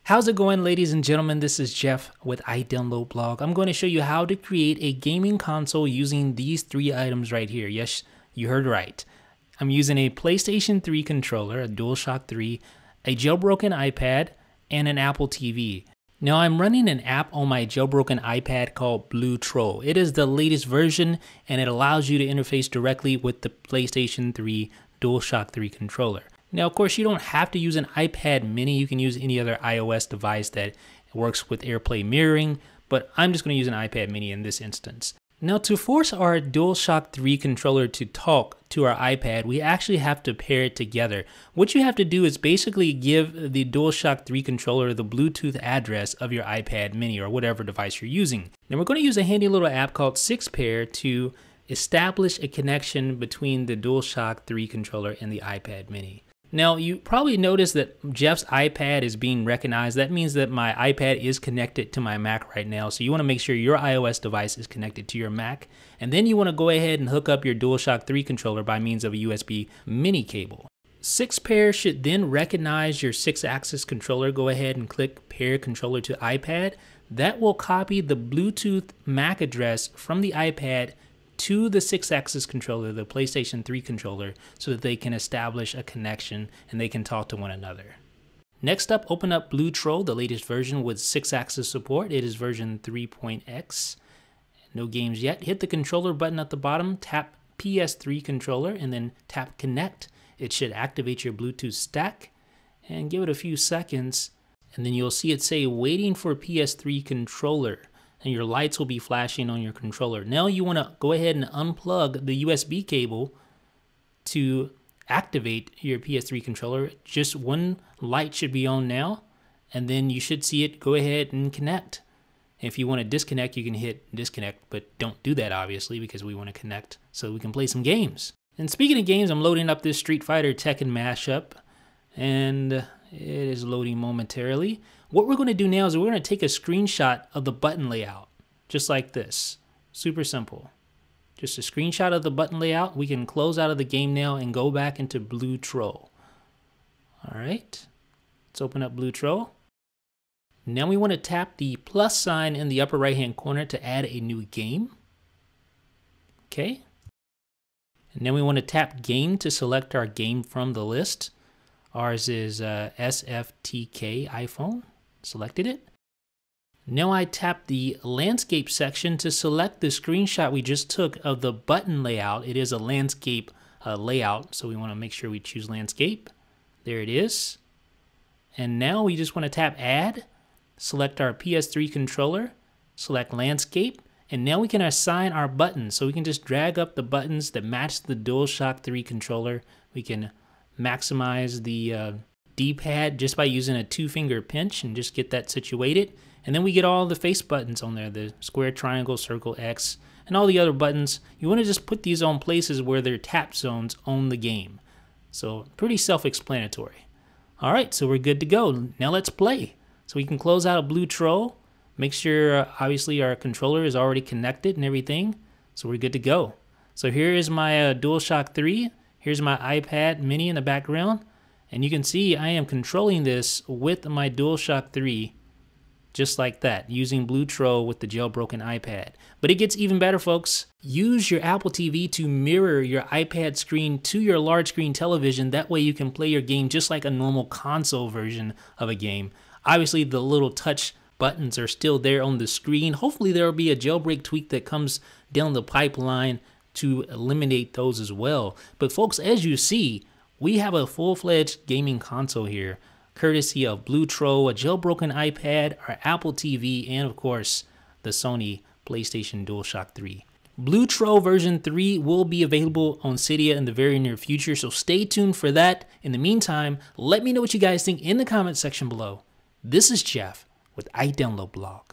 How's it going, ladies and gentlemen? This is Jeff with iDownload Blog. I'm going to show you how to create a gaming console using these three items right here. Yes, you heard right. I'm using a PlayStation 3 controller, a DualShock 3, a jailbroken iPad, and an Apple TV. Now I'm running an app on my jailbroken iPad called Blutrol. It is the latest version and it allows you to interface directly with the PlayStation 3 DualShock 3 controller. Now, of course, you don't have to use an iPad mini. You can use any other iOS device that works with AirPlay mirroring, but I'm just going to use an iPad mini in this instance. Now, to force our DualShock 3 controller to talk to our iPad, we actually have to pair it together. What you have to do is basically give the DualShock 3 controller the Bluetooth address of your iPad mini or whatever device you're using. Now, we're going to use a handy little app called 6Pair to establish a connection between the DualShock 3 controller and the iPad mini. Now, you probably noticed that Jeff's iPad is being recognized. That means that my iPad is connected to my Mac right now. So you want to make sure your iOS device is connected to your Mac. And then you want to go ahead and hook up your DualShock 3 controller by means of a USB mini cable. 6Pair should then recognize your 6-axis controller. Go ahead and click Pair Controller to iPad. That will copy the Bluetooth MAC address from the iPad to the 6-axis controller, the PlayStation 3 controller, so that they can establish a connection and they can talk to one another. Next up, open up Blutrol, the latest version with 6-axis support. It is version 3.x. No games yet. Hit the controller button at the bottom, tap PS3 controller, and then tap Connect. It should activate your Bluetooth stack, and give it a few seconds, and then you'll see it say waiting for PS3 controller. And your lights will be flashing on your controller. Now you want to go ahead and unplug the USB cable to activate your PS3 controller. Just one light should be on now, and then you should see it go ahead and connect. If you want to disconnect, you can hit disconnect, but don't do that obviously because we want to connect so we can play some games. And speaking of games, I'm loading up this Street Fighter Tekken mashup, and it is loading momentarily. What we're going to do now is we're going to take a screenshot of the button layout, just like this. Super simple. Just a screenshot of the button layout. We can close out of the game now and go back into Blutrol. All right, let's open up Blutrol. Now we want to tap the plus sign in the upper right-hand corner to add a new game. Okay. And then we want to tap game to select our game from the list. Ours is SFTK iPhone. Selected it. Now I tap the landscape section to select the screenshot we just took of the button layout. It is a landscape layout, so we want to make sure we choose landscape. There it is. And now we just want to tap add, select our PS3 controller, select landscape, and now we can assign our buttons. So we can just drag up the buttons that match the DualShock 3 controller. We can maximize the D-pad just by using a 2-finger pinch and just get that situated. And then we get all the face buttons on there, the square, triangle, circle, X, and all the other buttons. You want to just put these on places where they're tap zones on the game. So pretty self-explanatory. All right, so we're good to go. Now let's play. So we can close out of Blutrol. Make sure, obviously, our controller is already connected and everything. So we're good to go. So here is my DualShock 3. Here's my iPad mini in the background. And you can see I am controlling this with my DualShock 3 just like that, using Blutrol with the jailbroken iPad. But it gets even better, folks. Use your Apple TV to mirror your iPad screen to your large screen television. That way you can play your game just like a normal console version of a game. Obviously, the little touch buttons are still there on the screen. Hopefully there will be a jailbreak tweak that comes down the pipeline to eliminate those as well. But folks, as you see, we have a full-fledged gaming console here, courtesy of Blutrol, a jailbroken iPad, our Apple TV, and of course, the Sony PlayStation DualShock 3. Blutrol version 3 will be available on Cydia in the very near future, so stay tuned for that. In the meantime, let me know what you guys think in the comment section below. This is Jeff with iDownload Blog.